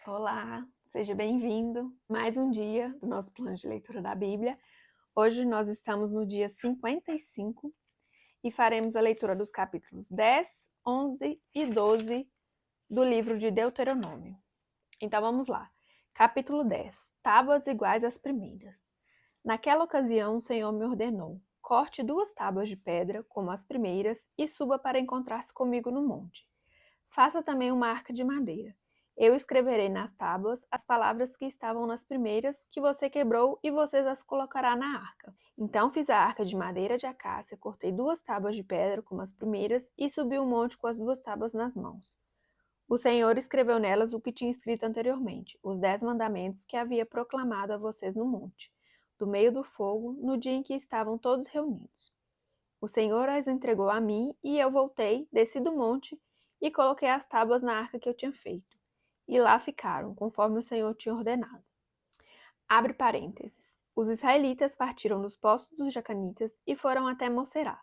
Olá, seja bem-vindo. Mais um dia do nosso plano de leitura da Bíblia. Hoje nós estamos no dia 55 e faremos a leitura dos capítulos 10, 11 e 12 do livro de Deuteronômio. Então vamos lá. Capítulo 10. Tábuas iguais às primeiras. Naquela ocasião o Senhor me ordenou: corte 2 tábuas de pedra, como as primeiras, e suba para encontrar-se comigo no monte. Faça também uma arca de madeira. Eu escreverei nas tábuas as palavras que estavam nas primeiras, que você quebrou, e você as colocará na arca. Então fiz a arca de madeira de acácia, cortei 2 tábuas de pedra como as primeiras, e subi o monte com as 2 tábuas nas mãos. O Senhor escreveu nelas o que tinha escrito anteriormente, os 10 mandamentos que havia proclamado a vocês no monte, do meio do fogo, no dia em que estavam todos reunidos. O Senhor as entregou a mim, e eu voltei, desci do monte e coloquei as tábuas na arca que eu tinha feito. E lá ficaram, conforme o Senhor tinha ordenado. Abre parênteses. Os israelitas partiram dos postos dos jacanitas e foram até Moserá.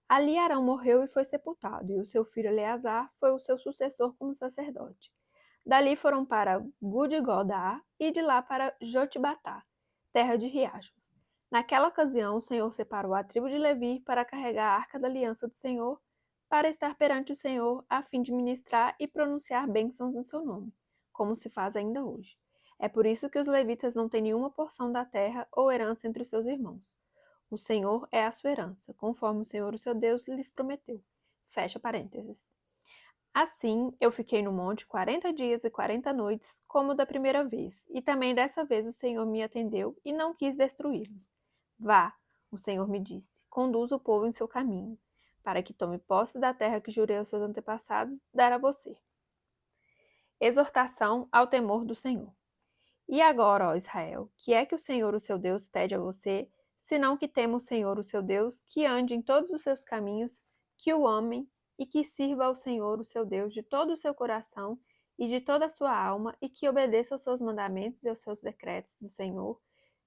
Ali Arão morreu e foi sepultado, e o seu filho Eleazar foi o seu sucessor como sacerdote. Dali foram para Gud-Godá e de lá para Jotbatá, terra de riachos. Naquela ocasião, o Senhor separou a tribo de Levi para carregar a arca da aliança do Senhor, para estar perante o Senhor, a fim de ministrar e pronunciar bênçãos em seu nome, como se faz ainda hoje. É por isso que os levitas não têm nenhuma porção da terra ou herança entre os seus irmãos. O Senhor é a sua herança, conforme o Senhor, o seu Deus, lhes prometeu. Fecha parênteses. Assim, eu fiquei no monte 40 dias e 40 noites, como da primeira vez, e também dessa vez o Senhor me atendeu e não quis destruí-los. Vá, o Senhor me disse, conduza o povo em seu caminho, para que tome posse da terra que jurei aos seus antepassados dar a você. Exortação ao temor do Senhor. E agora, ó Israel, que é que o Senhor, o seu Deus, pede a você, senão que tema o Senhor, o seu Deus, que ande em todos os seus caminhos, que o amem e que sirva ao Senhor, o seu Deus, de todo o seu coração e de toda a sua alma, e que obedeça aos seus mandamentos e aos seus decretos do Senhor,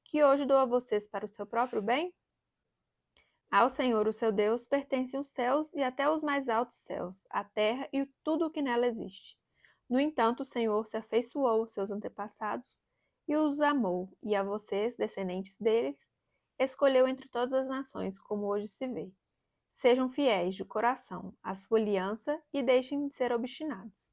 que hoje dou a vocês para o seu próprio bem? Ao Senhor, o seu Deus, pertencem os céus e até os mais altos céus, a terra e tudo o que nela existe. No entanto, o Senhor se afeiçoou aos seus antepassados e os amou, e a vocês, descendentes deles, escolheu entre todas as nações, como hoje se vê. Sejam fiéis de coração à sua aliança e deixem de ser obstinados.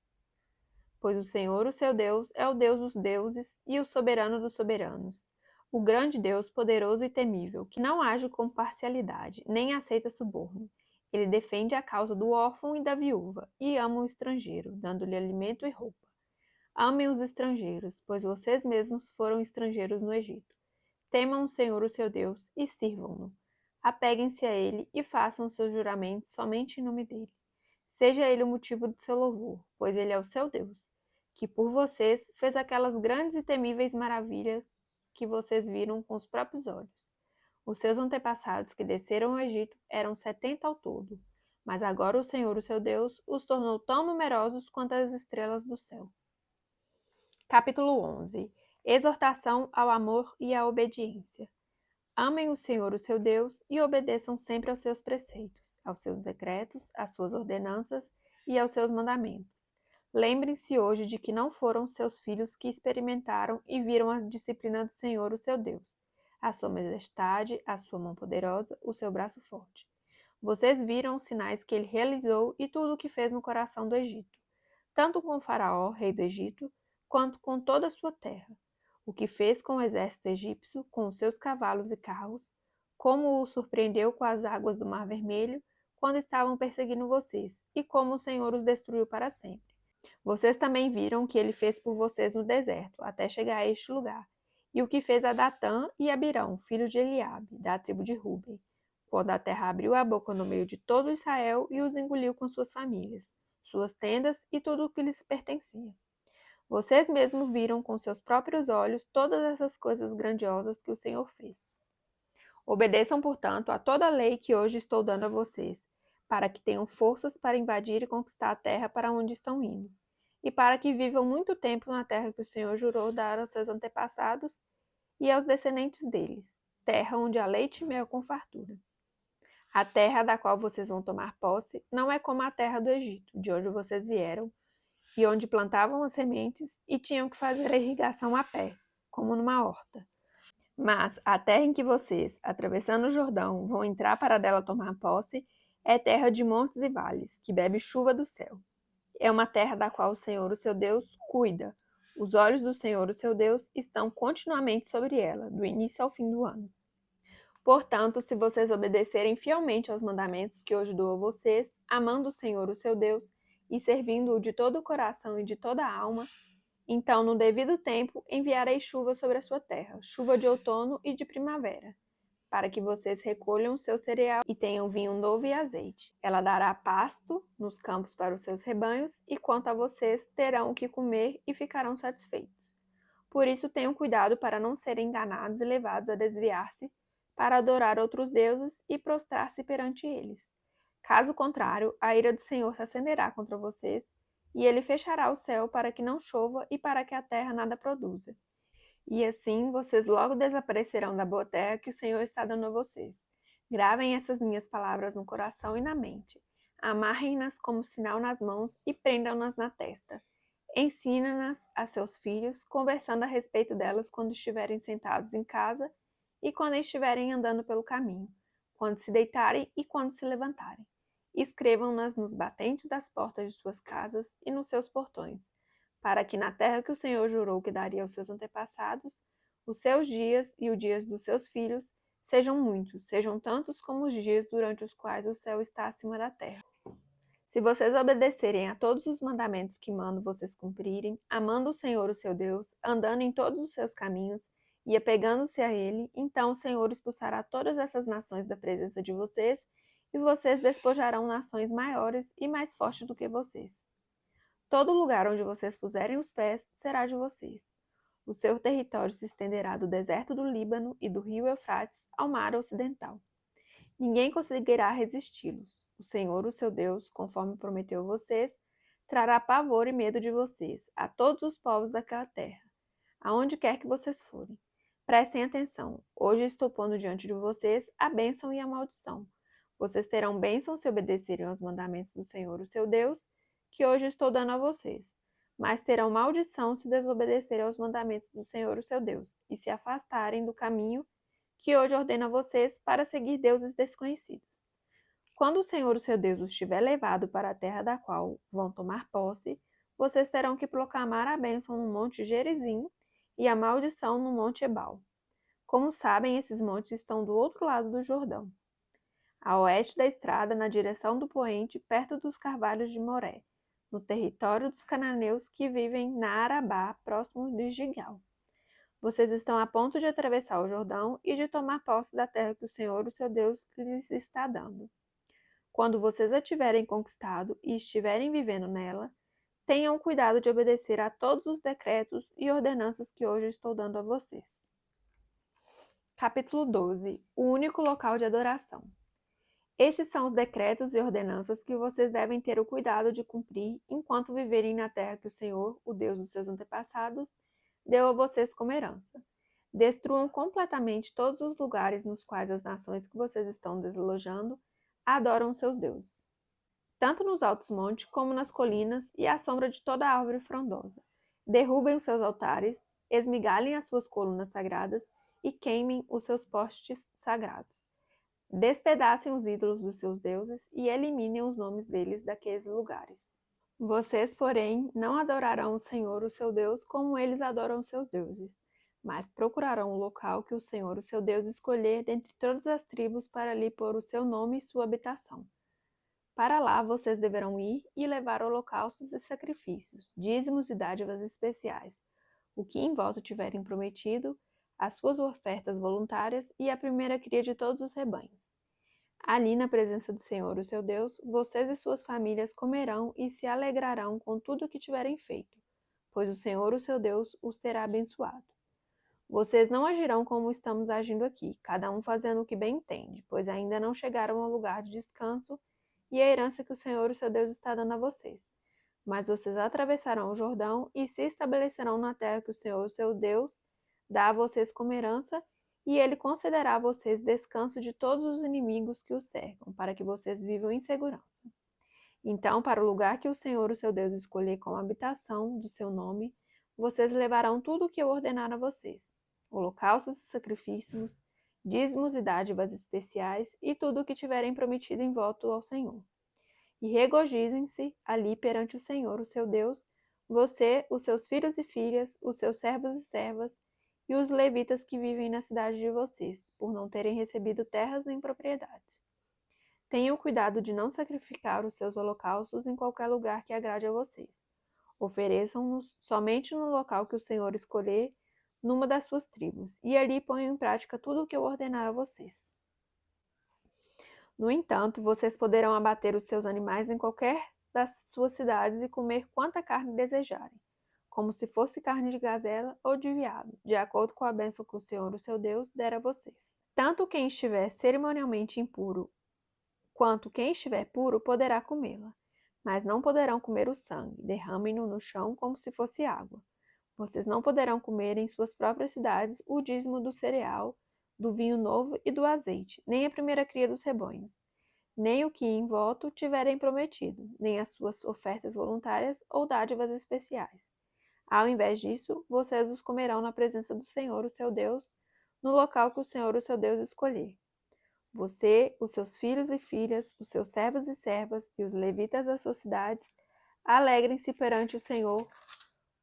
Pois o Senhor, o seu Deus, é o Deus dos deuses e o soberano dos soberanos, o grande Deus poderoso e temível, que não age com parcialidade, nem aceita suborno. Ele defende a causa do órfão e da viúva, e ama o estrangeiro, dando-lhe alimento e roupa. Amem os estrangeiros, pois vocês mesmos foram estrangeiros no Egito. Temam o Senhor, o seu Deus, e sirvam-no. Apeguem-se a ele e façam os seus juramentos somente em nome dele. Seja ele o motivo do seu louvor, pois ele é o seu Deus, que por vocês fez aquelas grandes e temíveis maravilhas que vocês viram com os próprios olhos. Os seus antepassados que desceram ao Egito eram 70 ao todo, mas agora o Senhor, o seu Deus, os tornou tão numerosos quanto as estrelas do céu. Capítulo 11. Exortação ao amor e à obediência. Amem o Senhor, o seu Deus, e obedeçam sempre aos seus preceitos, aos seus decretos, às suas ordenanças e aos seus mandamentos. Lembrem-se hoje de que não foram seus filhos que experimentaram e viram a disciplina do Senhor, o seu Deus, a sua majestade, a sua mão poderosa, o seu braço forte. Vocês viram os sinais que ele realizou e tudo o que fez no coração do Egito, tanto com Faraó, rei do Egito, quanto com toda a sua terra, o que fez com o exército egípcio, com os seus cavalos e carros, como o surpreendeu com as águas do Mar Vermelho, quando estavam perseguindo vocês, e como o Senhor os destruiu para sempre. Vocês também viram o que ele fez por vocês no deserto, até chegar a este lugar, e o que fez a Datã e Abirão, filhos de Eliabe, da tribo de Ruben, quando a terra abriu a boca no meio de todo Israel e os engoliu com suas famílias, suas tendas e tudo o que lhes pertencia. Vocês mesmos viram com seus próprios olhos todas essas coisas grandiosas que o Senhor fez. Obedeçam, portanto, a toda a lei que hoje estou dando a vocês, para que tenham forças para invadir e conquistar a terra para onde estão indo, e para que vivam muito tempo na terra que o Senhor jurou dar aos seus antepassados e aos descendentes deles, terra onde há leite e mel com fartura. A terra da qual vocês vão tomar posse não é como a terra do Egito, de onde vocês vieram, e onde plantavam as sementes e tinham que fazer a irrigação a pé, como numa horta. Mas a terra em que vocês, atravessando o Jordão, vão entrar para dela tomar posse, é terra de montes e vales, que bebe chuva do céu. É uma terra da qual o Senhor, o seu Deus, cuida. Os olhos do Senhor, o seu Deus, estão continuamente sobre ela, do início ao fim do ano. Portanto, se vocês obedecerem fielmente aos mandamentos que hoje dou a vocês, amando o Senhor, o seu Deus, e servindo-o de todo o coração e de toda a alma, então, no devido tempo, enviarei chuva sobre a sua terra, chuva de outono e de primavera, para que vocês recolham o seu cereal e tenham vinho novo e azeite. Ela dará pasto nos campos para os seus rebanhos, e quanto a vocês, terão o que comer e ficarão satisfeitos. Por isso, tenham cuidado para não serem enganados e levados a desviar-se para adorar outros deuses e prostrar-se perante eles. Caso contrário, a ira do Senhor se acenderá contra vocês, e ele fechará o céu para que não chova e para que a terra nada produza. E assim vocês logo desaparecerão da boa terra que o Senhor está dando a vocês. Gravem essas minhas palavras no coração e na mente. Amarrem-nas como sinal nas mãos e prendam-nas na testa. Ensinem-nas a seus filhos, conversando a respeito delas quando estiverem sentados em casa e quando estiverem andando pelo caminho, quando se deitarem e quando se levantarem. Escrevam-nas nos batentes das portas de suas casas e nos seus portões, para que na terra que o Senhor jurou que daria aos seus antepassados, os seus dias e os dias dos seus filhos sejam muitos, sejam tantos como os dias durante os quais o céu está acima da terra. Se vocês obedecerem a todos os mandamentos que mando vocês cumprirem, amando o Senhor, o seu Deus, andando em todos os seus caminhos e apegando-se a Ele, então o Senhor expulsará todas essas nações da presença de vocês, e vocês despojarão nações maiores e mais fortes do que vocês. Todo lugar onde vocês puserem os pés será de vocês. O seu território se estenderá do deserto do Líbano e do rio Eufrates ao mar ocidental. Ninguém conseguirá resisti-los. O Senhor, o seu Deus, conforme prometeu a vocês, trará pavor e medo de vocês a todos os povos daquela terra, aonde quer que vocês forem. Prestem atenção. Hoje estou pondo diante de vocês a bênção e a maldição. Vocês terão bênção se obedecerem aos mandamentos do Senhor, o seu Deus, que hoje estou dando a vocês. Mas terão maldição se desobedecerem aos mandamentos do Senhor, o seu Deus, e se afastarem do caminho que hoje ordeno a vocês para seguir deuses desconhecidos. Quando o Senhor, o seu Deus, os tiver levado para a terra da qual vão tomar posse, vocês terão que proclamar a bênção no monte Gerizim e a maldição no monte Ebal. Como sabem, esses montes estão do outro lado do Jordão, a oeste da estrada, na direção do poente, perto dos carvalhos de Moré, no território dos cananeus que vivem na Arabá, próximo de Gigal. Vocês estão a ponto de atravessar o Jordão e de tomar posse da terra que o Senhor, o seu Deus, lhes está dando. Quando vocês a tiverem conquistado e estiverem vivendo nela, tenham cuidado de obedecer a todos os decretos e ordenanças que hoje estou dando a vocês. Capítulo 12. O único local de adoração. Estes são os decretos e ordenanças que vocês devem ter o cuidado de cumprir enquanto viverem na terra que o Senhor, o Deus dos seus antepassados, deu a vocês como herança. Destruam completamente todos os lugares nos quais as nações que vocês estão desalojando adoram seus deuses, tanto nos altos montes como nas colinas e à sombra de toda árvore frondosa. Derrubem os seus altares, esmigalhem as suas colunas sagradas e queimem os seus postes sagrados. Despedacem os ídolos dos seus deuses e eliminem os nomes deles daqueles lugares. Vocês, porém, não adorarão o Senhor, o seu Deus, como eles adoram os seus deuses, mas procurarão o local que o Senhor, o seu Deus, escolher dentre todas as tribos para lhe pôr o seu nome e sua habitação. Para lá vocês deverão ir e levar holocaustos e sacrifícios, dízimos e dádivas especiais, o que em voto tiverem prometido, as suas ofertas voluntárias e a primeira cria de todos os rebanhos. Ali, na presença do Senhor, o seu Deus, vocês e suas famílias comerão e se alegrarão com tudo o que tiverem feito, pois o Senhor, o seu Deus, os terá abençoado. Vocês não agirão como estamos agindo aqui, cada um fazendo o que bem entende, pois ainda não chegaram ao lugar de descanso e a herança que o Senhor, o seu Deus, está dando a vocês. Mas vocês atravessarão o Jordão e se estabelecerão na terra que o Senhor, o seu Deus, dá a vocês como herança, e ele concederá a vocês descanso de todos os inimigos que os cercam, para que vocês vivam em segurança. Então, para o lugar que o Senhor, o seu Deus, escolher como habitação do seu nome, vocês levarão tudo o que eu ordenar a vocês: holocaustos e sacrifícios, dízimos e dádivas especiais e tudo o que tiverem prometido em voto ao Senhor. E regozijem-se ali perante o Senhor, o seu Deus, você, os seus filhos e filhas, os seus servos e servas, e os levitas que vivem na cidade de vocês, por não terem recebido terras nem propriedades. Tenham cuidado de não sacrificar os seus holocaustos em qualquer lugar que agrade a vocês. Ofereçam-nos somente no local que o Senhor escolher, numa das suas tribos, e ali ponham em prática tudo o que eu ordenar a vocês. No entanto, vocês poderão abater os seus animais em qualquer das suas cidades e comer quanta carne desejarem, como se fosse carne de gazela ou de veado, de acordo com a bênção que o Senhor, o seu Deus, der a vocês. Tanto quem estiver cerimonialmente impuro quanto quem estiver puro poderá comê-la, mas não poderão comer o sangue, derramem-no no chão como se fosse água. Vocês não poderão comer em suas próprias cidades o dízimo do cereal, do vinho novo e do azeite, nem a primeira cria dos rebanhos, nem o que em voto tiverem prometido, nem as suas ofertas voluntárias ou dádivas especiais. Ao invés disso, vocês os comerão na presença do Senhor, o seu Deus, no local que o Senhor, o seu Deus, escolher. Você, os seus filhos e filhas, os seus servos e servas e os levitas das suas cidades, alegrem-se perante o Senhor,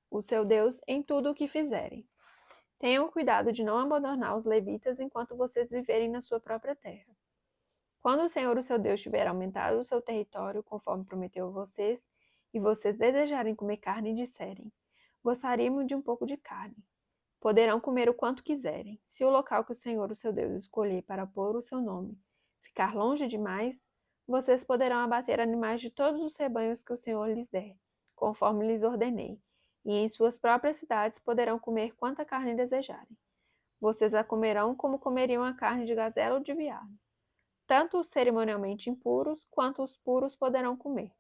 o seu Deus, em tudo o que fizerem. Tenham cuidado de não abandonar os levitas enquanto vocês viverem na sua própria terra. Quando o Senhor, o seu Deus, tiver aumentado o seu território, conforme prometeu a vocês, e vocês desejarem comer carne e disserem: gostaríamos de um pouco de carne, poderão comer o quanto quiserem. Se o local que o Senhor, o seu Deus, escolher para pôr o seu nome ficar longe demais, vocês poderão abater animais de todos os rebanhos que o Senhor lhes der, conforme lhes ordenei, e em suas próprias cidades poderão comer quanta carne desejarem. Vocês a comerão como comeriam a carne de gazela ou de veado. Tanto os cerimonialmente impuros quanto os puros poderão comer.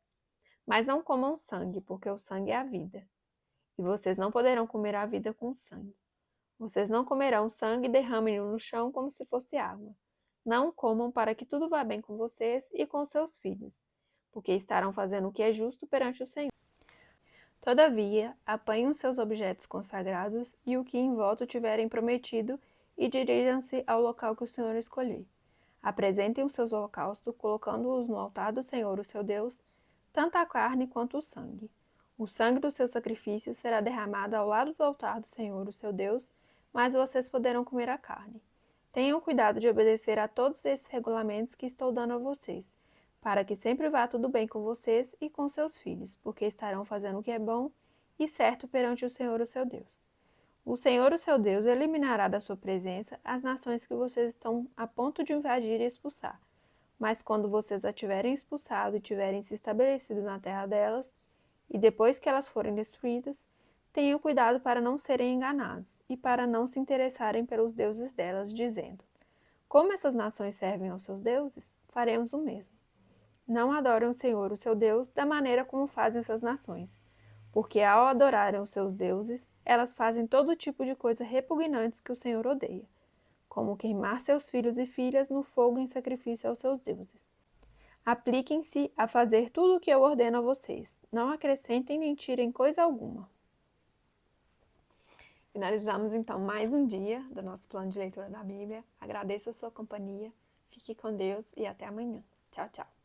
Mas não comam sangue, porque o sangue é a vida. E vocês não poderão comer a vida com sangue. Vocês não comerão sangue e derramem-no no chão como se fosse água. Não comam para que tudo vá bem com vocês e com seus filhos, porque estarão fazendo o que é justo perante o Senhor. Todavia, apanhem os seus objetos consagrados e o que em voto tiverem prometido e dirijam-se ao local que o Senhor escolher. Apresentem os seus holocaustos, colocando-os no altar do Senhor, o seu Deus, tanto a carne quanto o sangue. O sangue dos seus sacrifícios será derramado ao lado do altar do Senhor, o seu Deus, mas vocês poderão comer a carne. Tenham cuidado de obedecer a todos esses regulamentos que estou dando a vocês, para que sempre vá tudo bem com vocês e com seus filhos, porque estarão fazendo o que é bom e certo perante o Senhor, o seu Deus. O Senhor, o seu Deus, eliminará da sua presença as nações que vocês estão a ponto de invadir e expulsar. Mas quando vocês a tiverem expulsado e tiverem se estabelecido na terra delas, e depois que elas forem destruídas, tenham cuidado para não serem enganados e para não se interessarem pelos deuses delas, dizendo: como essas nações servem aos seus deuses, faremos o mesmo. Não adorem o Senhor, o seu Deus, da maneira como fazem essas nações, porque ao adorarem os seus deuses, elas fazem todo tipo de coisa repugnantes que o Senhor odeia, como queimar seus filhos e filhas no fogo em sacrifício aos seus deuses. Apliquem-se a fazer tudo o que eu ordeno a vocês. Não acrescentem nem tirem coisa alguma. Finalizamos então mais um dia do nosso plano de leitura da Bíblia. Agradeço a sua companhia. Fique com Deus e até amanhã. Tchau, tchau.